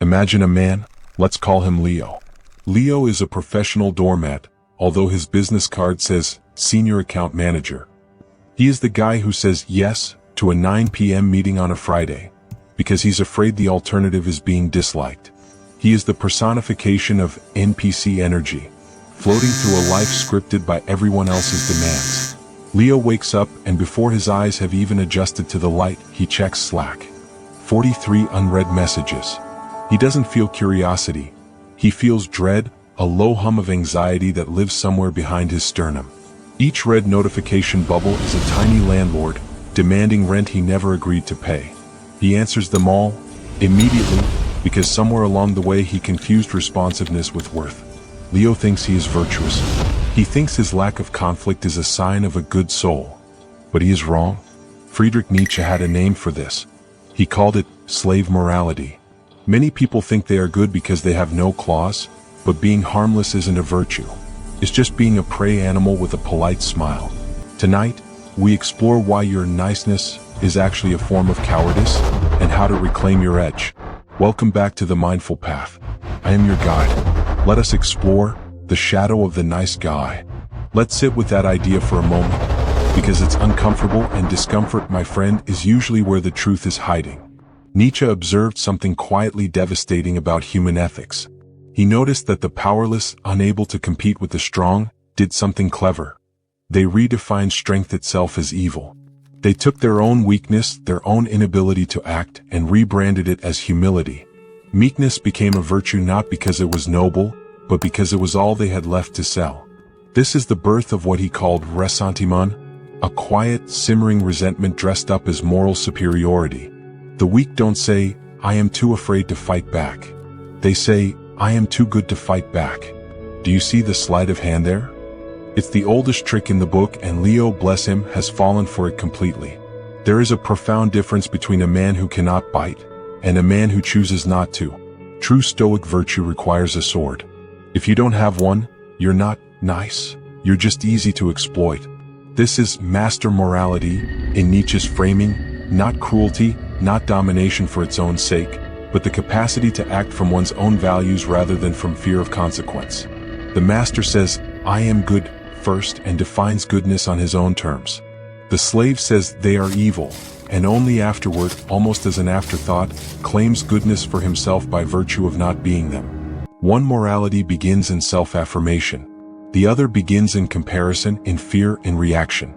Imagine a man, let's call him Leo. Leo is a professional doormat, although his business card says Senior Account Manager. He is the guy who says yes to a 9 p.m. meeting on a Friday, because he's afraid the alternative is being disliked. He is the personification of NPC energy, floating through a life scripted by everyone else's demands. Leo wakes up and before his eyes have even adjusted to the light, he checks Slack. 43 unread messages. He doesn't feel curiosity. He feels dread, a low hum of anxiety that lives somewhere behind his sternum. Each red notification bubble is a tiny landlord, demanding rent he never agreed to pay. He answers them all, immediately, because somewhere along the way he confused responsiveness with worth. Leo thinks he is virtuous. He thinks his lack of conflict is a sign of a good soul. But he is wrong. Friedrich Nietzsche had a name for this. He called it slave morality. Many people think they are good because they have no claws, but being harmless isn't a virtue. It's just being a prey animal with a polite smile. Tonight, we explore why your niceness is actually a form of cowardice and how to reclaim your edge. Welcome back to the Mindful Path. I am your guide. Let us explore the shadow of the nice guy. Let's sit with that idea for a moment, because it's uncomfortable and discomfort, my friend, is usually where the truth is hiding. Nietzsche observed something quietly devastating about human ethics. He noticed that the powerless, unable to compete with the strong, did something clever. They redefined strength itself as evil. They took their own weakness, their own inability to act, and rebranded it as humility. Meekness became a virtue not because it was noble, but because it was all they had left to sell. This is the birth of what he called ressentiment, a quiet, simmering resentment dressed up as moral superiority. The weak don't say, "I am too afraid to fight back." They say, "I am too good to fight back." Do you see the sleight of hand there? It's the oldest trick in the book, and Leo, bless him, has fallen for it completely. There is a profound difference between a man who cannot bite and a man who chooses not to. True Stoic virtue requires a sword. If you don't have one, you're not nice. You're just easy to exploit. This is master morality in Nietzsche's framing, not cruelty, not domination for its own sake, but the capacity to act from one's own values rather than from fear of consequence. The master says, "I am good," first, and defines goodness on his own terms. The slave says they are evil, and only afterward, almost as an afterthought, claims goodness for himself by virtue of not being them. One morality begins in self-affirmation. The other begins in comparison, in fear, in reaction.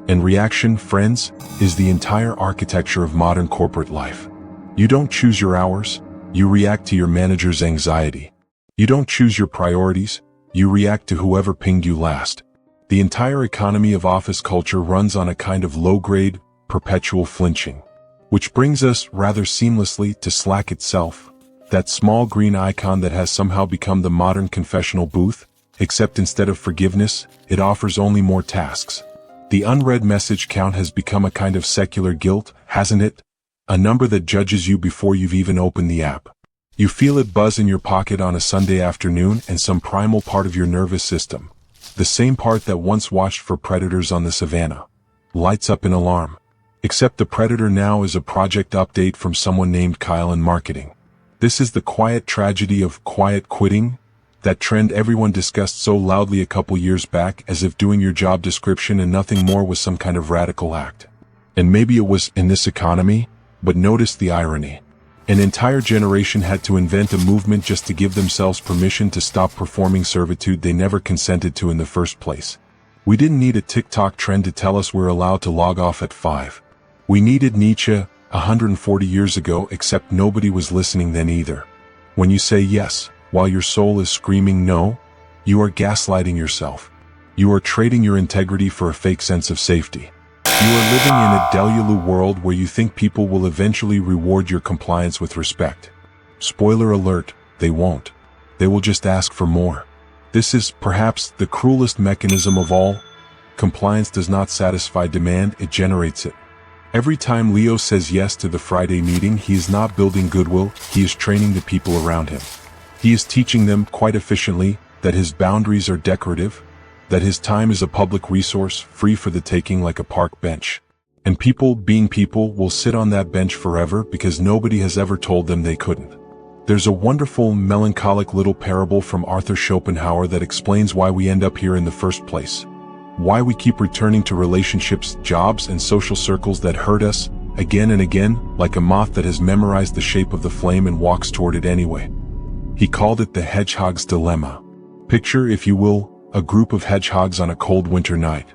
And reaction, friends, is the entire architecture of modern corporate life. You don't choose your hours, you react to your manager's anxiety. You don't choose your priorities, you react to whoever pinged you last. The entire economy of office culture runs on a kind of low-grade, perpetual flinching. Which brings us, rather seamlessly, to Slack itself, that small green icon that has somehow become the modern confessional booth, except instead of forgiveness, it offers only more tasks. The unread message count has become a kind of secular guilt, hasn't it? A number that judges you before you've even opened the app. You feel it buzz in your pocket on a Sunday afternoon, and some primal part of your nervous system, the same part that once watched for predators on the savannah, lights up in alarm. Except the predator now is a project update from someone named Kyle in marketing. This is the quiet tragedy of quiet quitting, that trend everyone discussed so loudly a couple years back, as if doing your job description and nothing more was some kind of radical act. And maybe it was in this economy, but notice the irony. An entire generation had to invent a movement just to give themselves permission to stop performing servitude they never consented to in the first place. We didn't need a TikTok trend to tell us we're allowed to log off at 5. We needed Nietzsche 140 years ago, except nobody was listening then either. When you say yes, while your soul is screaming no, you are gaslighting yourself. You are trading your integrity for a fake sense of safety. You are living in a delulu world where you think people will eventually reward your compliance with respect. Spoiler alert, they won't. They will just ask for more. This is, perhaps, the cruelest mechanism of all. Compliance does not satisfy demand, it generates it. Every time Leo says yes to the Friday meeting, he is not building goodwill, he is training the people around him. He is teaching them, quite efficiently, that his boundaries are decorative, that his time is a public resource, free for the taking like a park bench. And people, being people, will sit on that bench forever because nobody has ever told them they couldn't. There's a wonderful, melancholic little parable from Arthur Schopenhauer that explains why we end up here in the first place. Why we keep returning to relationships, jobs, and social circles that hurt us, again and again, like a moth that has memorized the shape of the flame and walks toward it anyway. He called it the hedgehog's dilemma. Picture, if you will, a group of hedgehogs on a cold winter night.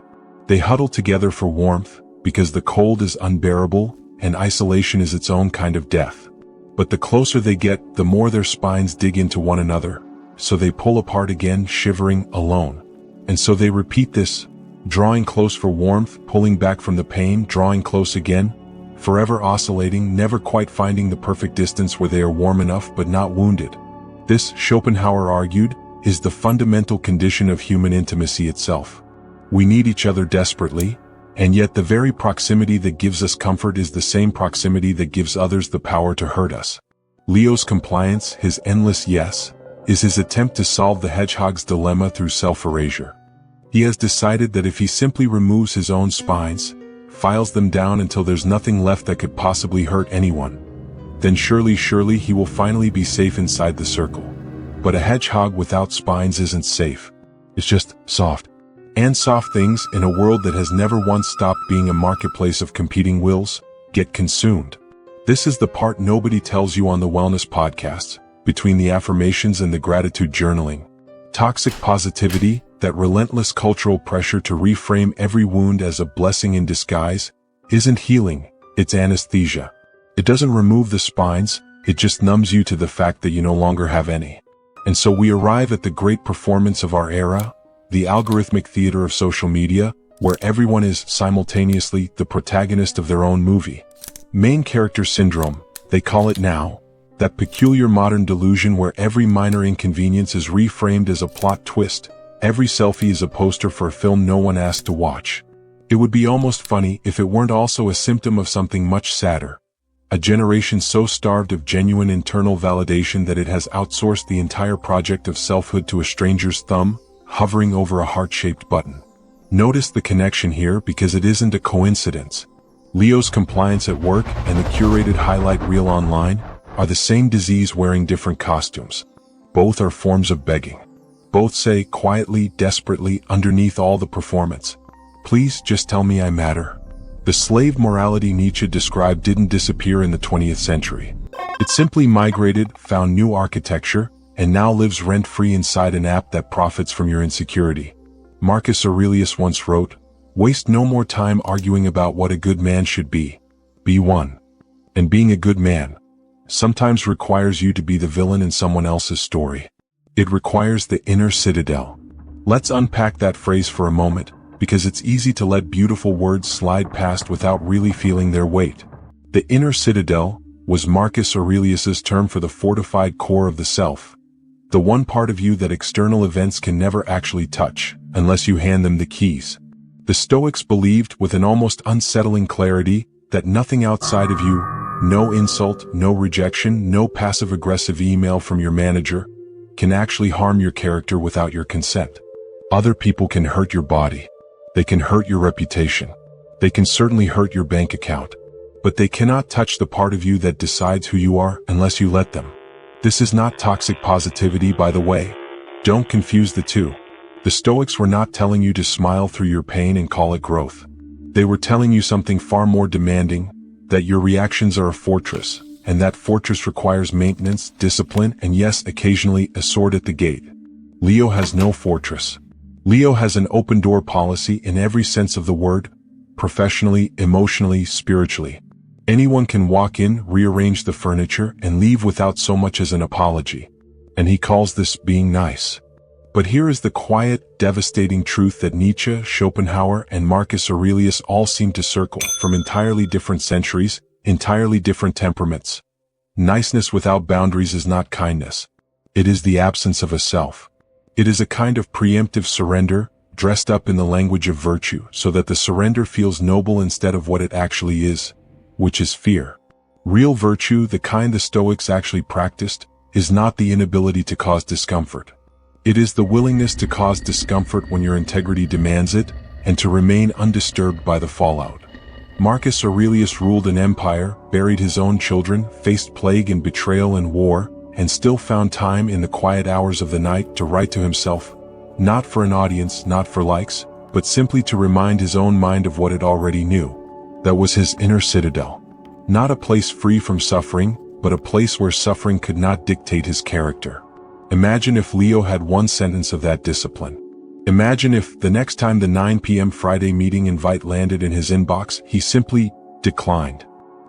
They huddle together for warmth, because the cold is unbearable, and isolation is its own kind of death. But the closer they get, the more their spines dig into one another, so they pull apart again, shivering, alone. And so they repeat this, drawing close for warmth, pulling back from the pain, drawing close again, forever oscillating, never quite finding the perfect distance where they are warm enough but not wounded. This, Schopenhauer argued, is the fundamental condition of human intimacy itself. We need each other desperately, and yet the very proximity that gives us comfort is the same proximity that gives others the power to hurt us. Leo's compliance, his endless yes, is his attempt to solve the hedgehog's dilemma through self-erasure. He has decided that if he simply removes his own spines, files them down until there's nothing left that could possibly hurt anyone, then surely he will finally be safe inside the circle. But a hedgehog without spines isn't safe. It's just soft. And soft things, in a world that has never once stopped being a marketplace of competing wills, get consumed. This is the part nobody tells you on the wellness podcasts, between the affirmations and the gratitude journaling. Toxic positivity, that relentless cultural pressure to reframe every wound as a blessing in disguise, isn't healing, it's anesthesia. It doesn't remove the spines, it just numbs you to the fact that you no longer have any. And so we arrive at the great performance of our era, the algorithmic theater of social media, where everyone is simultaneously the protagonist of their own movie. Main character syndrome, they call it now, that peculiar modern delusion where every minor inconvenience is reframed as a plot twist, every selfie is a poster for a film no one asked to watch. It would be almost funny if it weren't also a symptom of something much sadder. A generation so starved of genuine internal validation that it has outsourced the entire project of selfhood to a stranger's thumb, hovering over a heart-shaped button. Notice the connection here because it isn't a coincidence. Leo's compliance at work and the curated highlight reel online are the same disease wearing different costumes. Both are forms of begging. Both say quietly, desperately, underneath all the performance, "Please just tell me I matter." The slave morality Nietzsche described didn't disappear in the 20th century. It simply migrated, found new architecture, and now lives rent-free inside an app that profits from your insecurity. Marcus Aurelius once wrote, "Waste no more time arguing about what a good man should be. Be one." And being a good man sometimes requires you to be the villain in someone else's story. It requires the inner citadel. Let's unpack that phrase for a moment, because it's easy to let beautiful words slide past without really feeling their weight. The inner citadel was Marcus Aurelius's term for the fortified core of the self. The one part of you that external events can never actually touch, unless you hand them the keys. The Stoics believed, with an almost unsettling clarity, that nothing outside of you, no insult, no rejection, no passive-aggressive email from your manager, can actually harm your character without your consent. Other people can hurt your body. They can hurt your reputation. They can certainly hurt your bank account. But they cannot touch the part of you that decides who you are unless you let them. This is not toxic positivity, by the way. Don't confuse the two. The Stoics were not telling you to smile through your pain and call it growth. They were telling you something far more demanding, that your reactions are a fortress, and that fortress requires maintenance, discipline, and yes, occasionally a sword at the gate. Leo has no fortress. Leo has an open-door policy in every sense of the word, professionally, emotionally, spiritually. Anyone can walk in, rearrange the furniture, and leave without so much as an apology. And he calls this being nice. But here is the quiet, devastating truth that Nietzsche, Schopenhauer, and Marcus Aurelius all seem to circle from entirely different centuries, entirely different temperaments. Niceness without boundaries is not kindness. It is the absence of a self. It is a kind of preemptive surrender, dressed up in the language of virtue, so that the surrender feels noble instead of what it actually is, which is fear. Real virtue, the kind the Stoics actually practiced, is not the inability to cause discomfort. It is the willingness to cause discomfort when your integrity demands it, and to remain undisturbed by the fallout. Marcus Aurelius ruled an empire, buried his own children, faced plague and betrayal and war, and still found time in the quiet hours of the night to write to himself, not for an audience, not for likes, but simply to remind his own mind of what it already knew. That was his inner citadel. Not a place free from suffering, but a place where suffering could not dictate his character. Imagine if Leo had one sentence of that discipline. Imagine if, the next time the 9 p.m. Friday meeting invite landed in his inbox, he simply declined.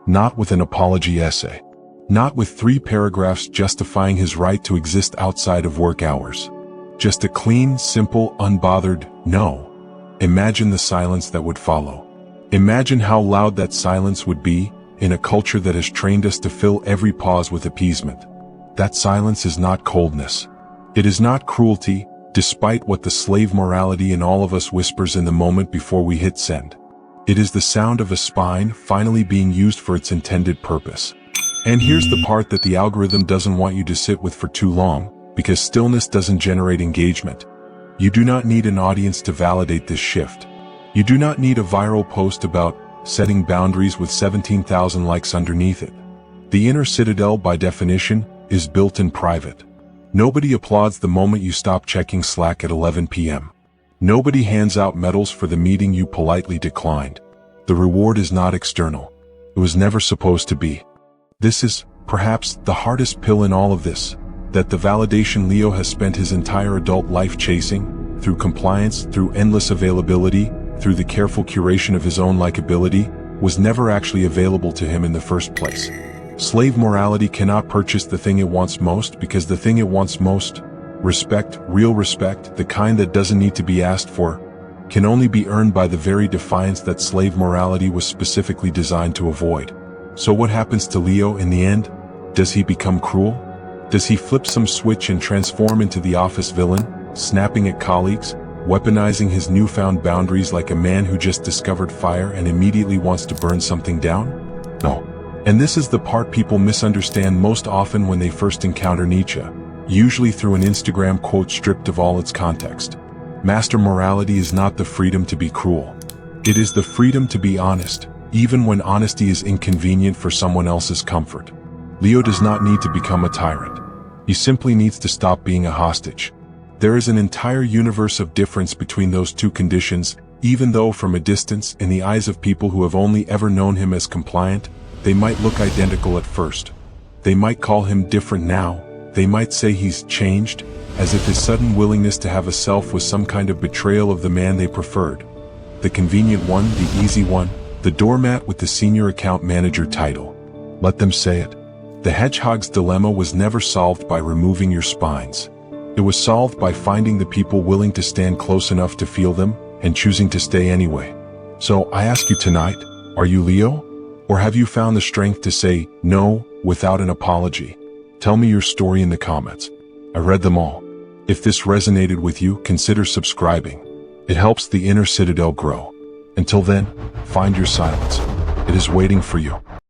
Not with an apology essay. Not with 3 paragraphs justifying his right to exist outside of work hours. Just a clean, simple, unbothered no. Imagine the silence that would follow. Imagine how loud that silence would be in a culture that has trained us to fill every pause with appeasement. That silence is not coldness. It is not cruelty, despite what the slave morality in all of us whispers in the moment before we hit send. It is the sound of a spine finally being used for its intended purpose. And here's the part that the algorithm doesn't want you to sit with for too long, because stillness doesn't generate engagement. You do not need an audience to validate this shift. You do not need a viral post about setting boundaries with 17,000 likes underneath it. The inner citadel, by definition, is built in private. Nobody applauds the moment you stop checking Slack at 11 p.m. Nobody hands out medals for the meeting you politely declined. The reward is not external. It was never supposed to be. This is, perhaps, the hardest pill in all of this, that the validation Leo has spent his entire adult life chasing, through compliance, through endless availability, through the careful curation of his own likability, was never actually available to him in the first place. Slave morality cannot purchase the thing it wants most, because the thing it wants most, respect, real respect, the kind that doesn't need to be asked for, can only be earned by the very defiance that slave morality was specifically designed to avoid. So what happens to Leo in the end? Does he become cruel? Does he flip some switch and transform into the office villain, snapping at colleagues, weaponizing his newfound boundaries like a man who just discovered fire and immediately wants to burn something down? No. And this is the part people misunderstand most often when they first encounter Nietzsche, usually through an Instagram quote stripped of all its context. Master morality is not the freedom to be cruel. It is the freedom to be honest, even when honesty is inconvenient for someone else's comfort. Leo does not need to become a tyrant. He simply needs to stop being a hostage. There is an entire universe of difference between those two conditions, even though from a distance, in the eyes of people who have only ever known him as compliant, they might look identical at first. They might call him different now. They might say he's changed, as if his sudden willingness to have a self was some kind of betrayal of the man they preferred. The convenient one, the easy one, the doormat with the senior account manager title. Let them say it. The hedgehog's dilemma was never solved by removing your spines. It was solved by finding the people willing to stand close enough to feel them, and choosing to stay anyway. So I ask you tonight, are you Leo? Or have you found the strength to say no without an apology? Tell me your story in the comments. I read them all. If this resonated with you, consider subscribing. It helps the inner citadel grow. Until then, find your silence. It is waiting for you.